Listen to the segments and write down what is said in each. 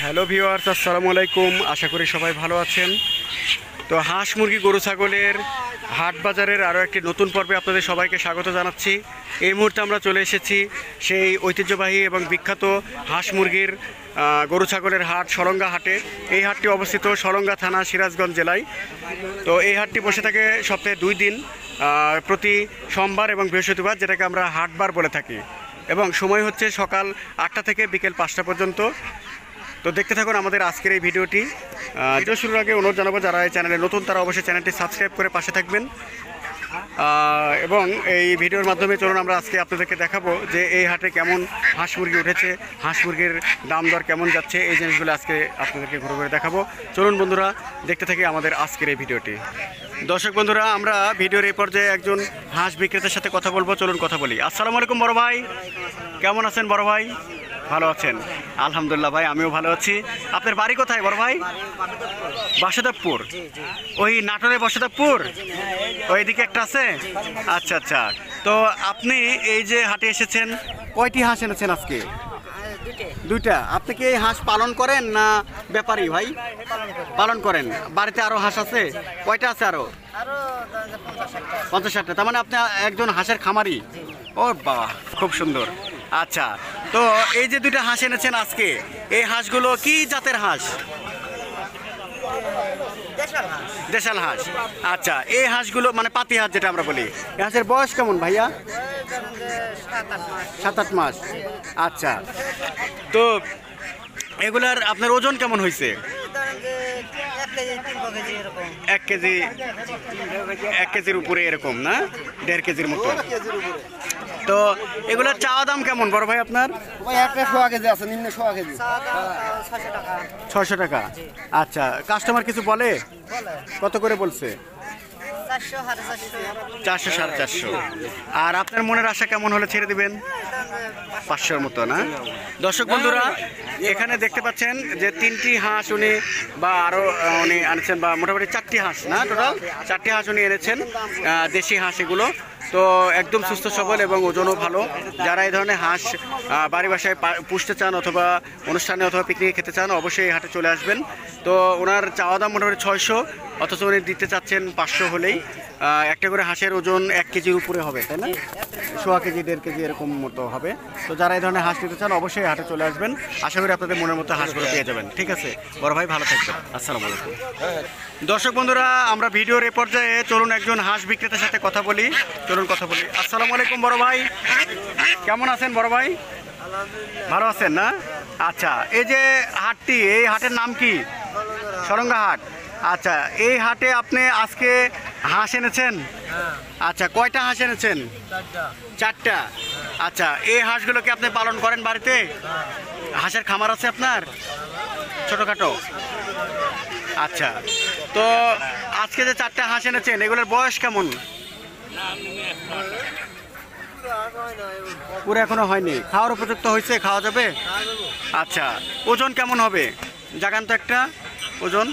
Hello viewers, আসসালামু আলাইকুম। আশা করি সবাই ভালো আছেন। তো হাঁস মুরগি গরু ছাগলের হাট বাজারের আরও একটি নতুন পর্বে আপনাদের সবাইকে স্বাগত জানাচ্ছি। এই মুহূর্তে আমরা চলে এসেছি সেই ঐতিহ্যবাহী এবং বিখ্যাত হাঁস মুরগির গরু ছাগলের হাট সরঙ্গা হাটে। এই হাটটি অবস্থিত সরঙ্গা থানা, সিরাজগঞ্জ জেলায়। তো এই হাটটি বসে থাকে সপ্তাহে 2 দিন, প্রতি সোমবার এবং বৃহস্পতিবার, যেটাকে আমরা হাটবার বলে থাকি, এবং সময় হচ্ছে সকাল 8টা থেকে বিকেল 5টা পর্যন্ত। তো দেখতে থাকুন আমাদের আজকের এই ভিডিওটি। ভিডিও শুরুর আগে অনুরোধ জানাবো, যারা এই চ্যানেলে নতুন তারা অবশ্যই চ্যানেলটি সাবস্ক্রাইব করে পাশে থাকবেন। এবং এই ভিডিওর মাধ্যমে চলুন আমরা আজকে আপনাদেরকে দেখাবো যে এই হাটে কেমন হাঁস মুরগি উঠেছে, হাঁস মুরগির দাম দর কেমন যাচ্ছে, এই জিনিসগুলো আজকে আপনাদেরকে ঘুরে ঘুরে দেখাবো। চলুন বন্ধুরা, দেখতে থাকি আমাদের আজকের এই ভিডিওটি। দর্শক বন্ধুরা, আমরা ভিডিওর এই পর্যায়ে একজন হাঁস বিক্রেতার সাথে কথা বলবো। চলুন কথা বলি। আসসালামু আলাইকুম বড় ভাই, কেমন আছেন বড় ভাই? ভালো আছেন? আলহামদুলিল্লাহ ভাই, আমিও ভালো আছি। আপনার বাড়ি কোথায় বড় ভাই? বাসুদেবপুর। ওই নাটোরের বাসুদেবপুর ওইদিকে একটা আছে? আচ্ছা আচ্ছা। তো আপনি এই যে হাটে এসেছেন, কয়টি হাঁস এনেছেন আজকে? দুইটা। আপনি কি এই হাঁস পালন করেন না ব্যাপারী ভাই? পালন করেন। বাড়িতে আরো হাঁস আছে? কয়টা আছে আরো? 50-60টা। তার মানে আপনি একজন হাঁসের খামারি? ও বাবা, খুব সুন্দর। আচ্ছা, তো এই যে দুইটা হাঁস এনেছেন আজকে, এই হাঁসগুলো কি জাতের হাঁস? দেশাল হাঁস। আচ্ছা, এই হাঁসগুলো মানে পাতি হাঁস যেটা আমরা বলি, এই হাঁসের বয়স কেমন ভাইয়া? 7-8 মাস। আচ্ছা, তো এগুলার আপনার ওজন কেমন হয়েছে? 1 কেজি, 1 কেজির উপরে এরকম না? 1.5 কেজির মতো। তো এগুলোর চাওয়া দাম কেমন বড় ভাই আপনার? 600 টাকা। আচ্ছা, কাস্টমার কিছু বলে? কত করে বলছে? 400, 450। আর আপনার মনের আশা কেমন হলে ছেড়ে দিবেন? 500-র মতো না? দর্শক বন্ধুরা, এখানে দেখতে পাচ্ছেন যে 3টি হাঁস উনি বা আরও উনি আনছেন, বা মোটামুটি 4টি হাঁস না, টোটাল 4টি হাঁস উনি এনেছেন, দেশি হাঁস এগুলো। তো একদম সুস্থ সবল এবং ওজনও ভালো। যারা এই ধরনের হাঁস বাড়ি বাসায় পুষতে চান অথবা অনুষ্ঠানে অথবা পিকনিকে খেতে চান, অবশ্যই এই হাটে চলে আসবেন। তো ওনার চাওয়া দাম মোটামুটি 600, অথচ উনি দিতে চাচ্ছেন 500 হলেই। একটা করে হাঁসের ওজন 1 কেজির উপরে হবে, তাই না? 1.5 কেজি, 1.5 কেজি এরকম মতো হবে। তো যারা এই ধরনের হাঁস নিতে চান, অবশ্যই হাটে চলে আসবেন। আশা করি আপনাদের মনের মতো হাঁসগুলো পেয়ে যাবেন। ঠিক আছে বড় ভাই, ভালো থাকবেন। আসসালামু আলাইকুম। দর্শক বন্ধুরা, আমরা ভিডিওর এই পর্যায়ে চলুন একজন হাঁস বিক্রেতার সাথে কথা বলি। চলুন কথা বলি। আসসালামু আলাইকুম বড় ভাই, কেমন আছেন বড় ভাই? ভালো আছেন না? আচ্ছা, এই যে হাটটি, এই হাটের নাম কি? সরঙ্গা হাট। আচ্ছা, এই হাটে আপনি আজকে হাঁস এনেছেন? আচ্ছা, কয়টা হাঁস এনেছেন? 4টা। আচ্ছা, এই হাঁসগুলোকে আপনি পালন করেন বাড়িতে? হাঁসের খামার আছে আপনার ছোটোখাটো? আচ্ছা, তো আজকে যে 4টা হাঁস এনেছেন, এগুলোর বয়স কেমন? পুরো এখনো হয়নি। খাওয়ার উপযুক্ত হয়েছে? খাওয়া যাবে? আচ্ছা, ওজন কেমন হবে? জাগান তো একটা ওজন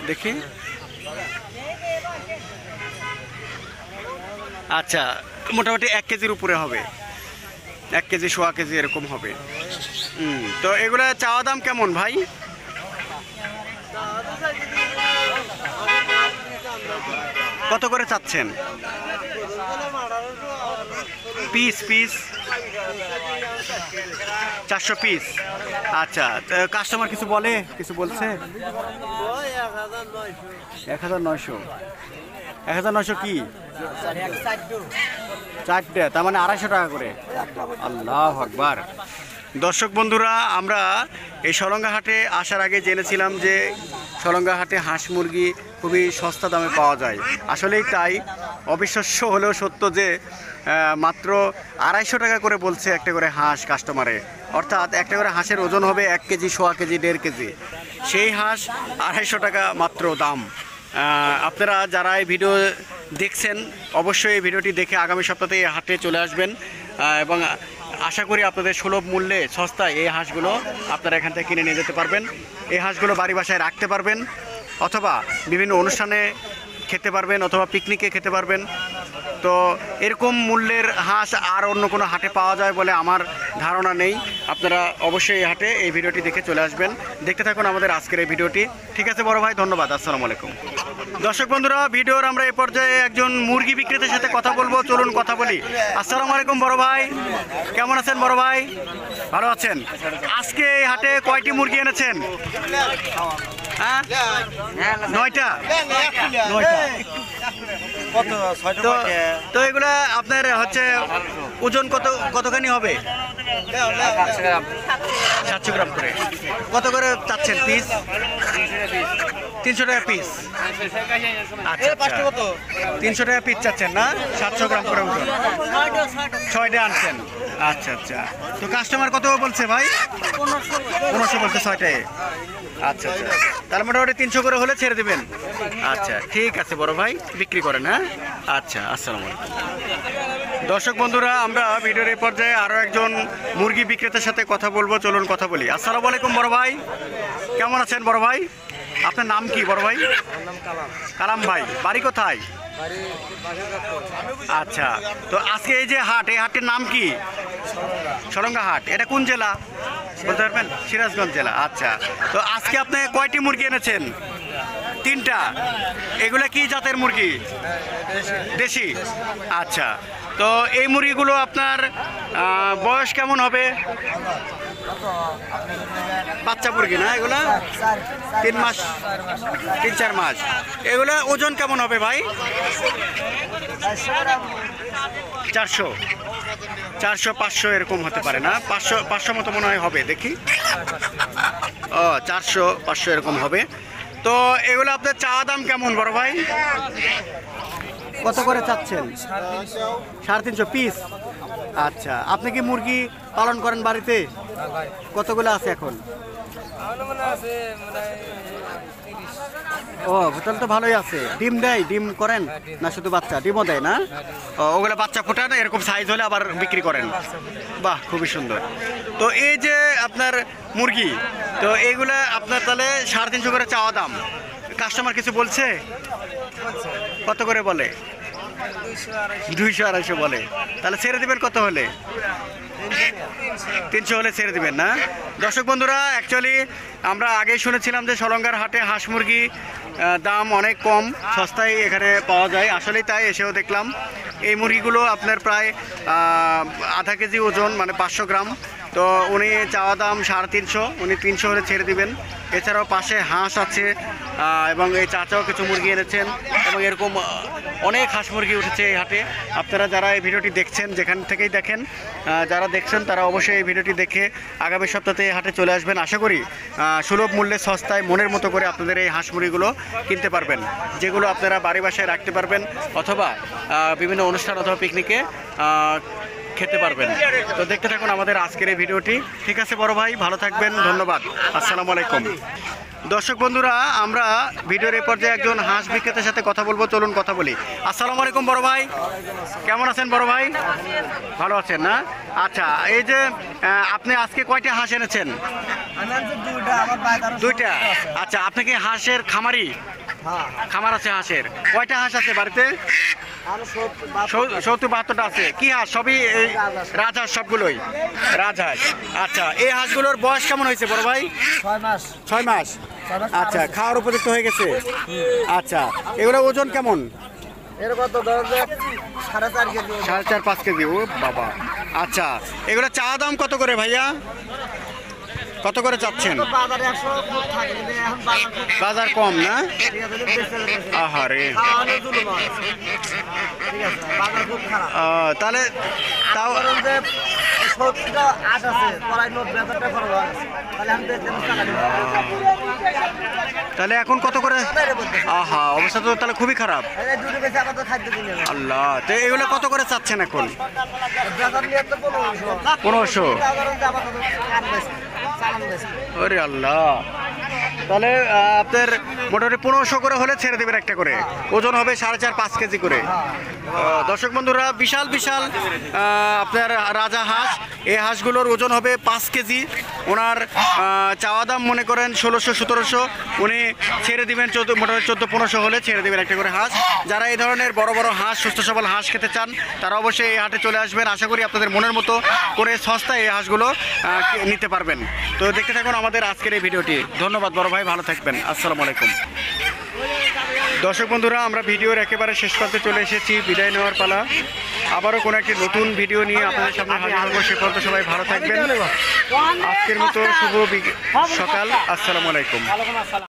দেখি। আচ্ছা, মোটামুটি 1 কেজির উপরে হবে, 1 কেজি, 1.25 কেজি এরকম হবে। তো এগুলা চাওয়া দাম কেমন ভাই? কত করে চাচ্ছেন পিস? 400 পিস। আচ্ছা, কাস্টমার কিছু বলে? কিছু বলছে? 1900। 1900 কি? 4টে, তার মানে 250 টাকা করে। আল্লাহু আকবার। দর্শক বন্ধুরা, আমরা এই সরঙ্গা হাটে আসার আগে জেনেছিলাম যে সরঙ্গা হাটে হাঁস মুরগি খুবই সস্তা দামে পাওয়া যায়। আসলেই তাই। অবিশ্বাস্য হলেও সত্য যে মাত্র 250 টাকা করে বলছে একটা করে হাঁস কাস্টমারে। অর্থাৎ একটা করে হাঁসের ওজন হবে 1 কেজি, 1.25 কেজি, 1.5 কেজি। সেই হাঁস 250 টাকা মাত্র দাম। আপনারা যারা এই ভিডিও দেখছেন, অবশ্যই এই ভিডিওটি দেখে আগামী সপ্তাহে এই হাটে চলে আসবেন, এবং আশা করি আপনাদের সুলভ মূল্যে সস্তায় এই হাঁসগুলো আপনারা এখান থেকে কিনে নিয়ে যেতে পারবেন। এই হাঁসগুলো বাড়ি বাসায় রাখতে পারবেন, অথবা বিভিন্ন অনুষ্ঠানে খেতে পারবেন, অথবা পিকনিকে খেতে পারবেন। তো এরকম মূল্যের হাঁস আর অন্য কোনো হাটে পাওয়া যায় বলে আমার ধারণা নেই। আপনারা অবশ্যই এই হাটে এই ভিডিওটি দেখে চলে আসবেন। দেখতে থাকুন আমাদের আজকের এই ভিডিওটি। ঠিক আছে বড় ভাই, ধন্যবাদ। আসসালামু আলাইকুম। দর্শক বন্ধুরা, ভিডিওর আমরা এই পর্যায়ে একজন মুরগি বিক্রেতার সাথে কথা বলবো, চলুন কথা বলি। আসসালামু আলাইকুম বড় ভাই, কেমন আছেন বড় ভাই? ভালো আছেন? আজকে এই হাটে কয়টি মুরগি এনেছেন? হ্যাঁ, 9টা। তো এগুলা আপনার হচ্ছে ওজন কতখানি হবে? 700 গ্রাম করে। কত করে চাচ্ছেন পিস? 300 টাকা পিস। আচ্ছা, 300 টাকা পিস চাচ্ছেন না? 700 গ্রাম করে ওজন। 6টা আনছেন। আচ্ছা আচ্ছা। তো কাস্টমার কত বলছে ভাই? 1500 বলছে 6টায়। আচ্ছা আচ্ছা, তাহলে মোটামুটি 300 করে হলে ছেড়ে দেবেন। আচ্ছা ঠিক আছে বড় ভাই, বিক্রি করেন। হ্যাঁ, আচ্ছা, আসসালামু আলাইকুম। দর্শক বন্ধুরা, আমরা ভিডিওর এই পর্যায়ে আরও একজন মুরগি বিক্রেতার সাথে কথা বলবো, চলুন কথা বলি। আসসালামু আলাইকুম বড় ভাই, কেমন আছেন বড় ভাই? আপনার নাম কি বড় ভাই? কালাম ভাই, বাড়ি কোথায়? আচ্ছা, তো আজকে এই যে হাট, এই হাটের নাম কি? সলঙ্গা হাট। এটা কোন জেলা বলতে পারবেন? সিরাজগঞ্জ জেলা। আচ্ছা, তো আজকে আপনি কয়টি মুরগি এনেছেন? 3টা। এগুলা কি জাতের মুরগি? দেশি। আচ্ছা, তো এই মুরগিগুলো আপনার বয়স কেমন হবে? বাচ্চা মুরগি না এগুলা? 3 মাস, 3-4 মাস। এগুলা ওজন কেমন হবে ভাই? 400-500 এরকম হতে পারে না? 500 মতো মনে হয় হবে, দেখি। ও, 400-500 এরকম হবে। তো এগুলো আপনার চাওয়া দাম কেমন বড় ভাই? কত করে চাচ্ছেন? 350 পিস। আচ্ছা, আপনি কি মুরগি পালন করেন বাড়িতে? কতগুলো আছে এখন? ও, তাহলে তো ভালোই আছে। ডিম দেয়? ডিম করেন না শুধু বাচ্চা? ডিমও দেয় না? ওগুলো বাচ্চা ফোটান, এরকম সাইজ হলে আবার বিক্রি করেন। বাহ, খুবই সুন্দর। তো এই যে আপনার মুরগি, তো এইগুলা আপনার তাহলে 350 করে চাওয়া দাম। কাস্টমার কিছু বলছে? কত করে বলে? 200-250 বলে। তাহলে ছেড়ে দেবেন কত হলে? 300 হলে ছেড়ে দিবেন না? দর্শক বন্ধুরা, অ্যাকচুয়ালি আমরা আগেই শুনেছিলাম যে সলঙ্গার হাটে হাঁস মুরগি দাম অনেক কম, সস্তায় এখানে পাওয়া যায়। আসলেই তাই, এসেও দেখলাম। এই মুরগিগুলো আপনার প্রায় আধা কেজি ওজন, মানে 500 গ্রাম। তো উনি চাওয়া দাম 350, উনি 300 হলে ছেড়ে দিবেন। এছাড়াও পাশে হাঁস আছে, এবং এই চাচাও কিছু মুরগি এনেছেন, এবং এরকম অনেক হাঁস মুরগি উঠেছে এই হাটে। আপনারা যারা এই ভিডিওটি দেখছেন, যেখান থেকেই দেখেন, যারা দেখছেন তারা অবশ্যই এই ভিডিওটি দেখে আগামী সপ্তাহে এই হাটে চলে আসবেন। আশা করি সুলভ মূল্যে সস্তায় মনের মতো করে আপনাদের এই হাঁস মুরগিগুলো কিনতে পারবেন, যেগুলো আপনারা বাড়ি বাসায় রাখতে পারবেন, অথবা বিভিন্ন অনুষ্ঠান অথবা পিকনিকে খেতে পারবেন। তো দেখতে থাকুন আমাদের আজকের এই ভিডিওটি। ঠিক আছে বড় ভাই, ভালো থাকবেন, ধন্যবাদ। আসসালামু আলাইকুম। দর্শক বন্ধুরা, আমরা ভিডিওর এই পর্যায়ে একজন হাঁস বিক্রেতার সাথে কথা বলবো, চলুন কথা বলি। আসসালামু আলাইকুম বড় ভাই, কেমন আছেন বড় ভাই? ভালো আছেন না? আচ্ছা, এই যে আপনি আজকে কয়টা হাঁস এনেছেন? 2টা। আচ্ছা, আপনি কি হাঁসের খামারি? খামার আছে হাঁসের? কয়টা হাঁস আছে বাড়িতে? 70-72টা আছে। কি হাঁস? সবই রাজহাঁস? সবগুলোই রাজহাঁস। আচ্ছা, এই হাঁসগুলোর বয়স কেমন হয়েছে বড় ভাই? 6 মাস। আচ্ছা, খাওয়ার উপযুক্ত হয়ে গেছে? আচ্ছা, এগুলো ওজন কেমন? 4.5-5 কেজি। ও বাবা। আচ্ছা, এগুলো চাওয়া দাম কত করে ভাইয়া? কত করে চাচ্ছেন? বাজার কম না? আহারে, তাহলে তাও তাহলে এখন কত করে? আহা, অবস্থা তো তাহলে খুবই খারাপ। আল্লাহ, তো এগুলো কত করে চাচ্ছেন এখন? 1500। ওরে আল্লাহ, তাহলে আপনার মোটামুটি 1500 করে হলে ছেড়ে দেবেন একটা করে, ওজন হবে 4.5-5 কেজি করে। দর্শক বন্ধুরা, বিশাল বিশাল আপনার রাজা হাঁস, এই হাঁসগুলোর ওজন হবে 5 কেজি। ওনার চাওয়া দাম মনে করেন 1600-1700, উনি ছেড়ে দিবেন মোটামুটি 1400-1500 হলে ছেড়ে দেবেন একটা করে হাঁস। যারা এই ধরনের বড় বড় হাঁস, সুস্থ সবল হাঁস খেতে চান তারা অবশ্যই এই হাটে চলে আসবেন। আশা করি আপনাদের মনের মতো করে সস্তায় এই হাঁসগুলো নিতে পারবেন। তো দেখতে থাকুন আমাদের আজকের এই ভিডিওটি। ধন্যবাদ বড় ভাই, ভালো থাকবেন। আসসালামু আলাইকুম। দর্শক বন্ধুরা, আমরা ভিডিওর একেবারে শেষ প্রান্তে চলে এসেছি, বিদায় নেওয়ার পালা। আবারও কোনো একটি নতুন ভিডিও নিয়ে আপনাদের সামনে হাজির হবো। সে পর্যন্ত সবাই ভালো থাকবেন। আজকের মতো শুভ সকাল। আসসালামু আলাইকুম।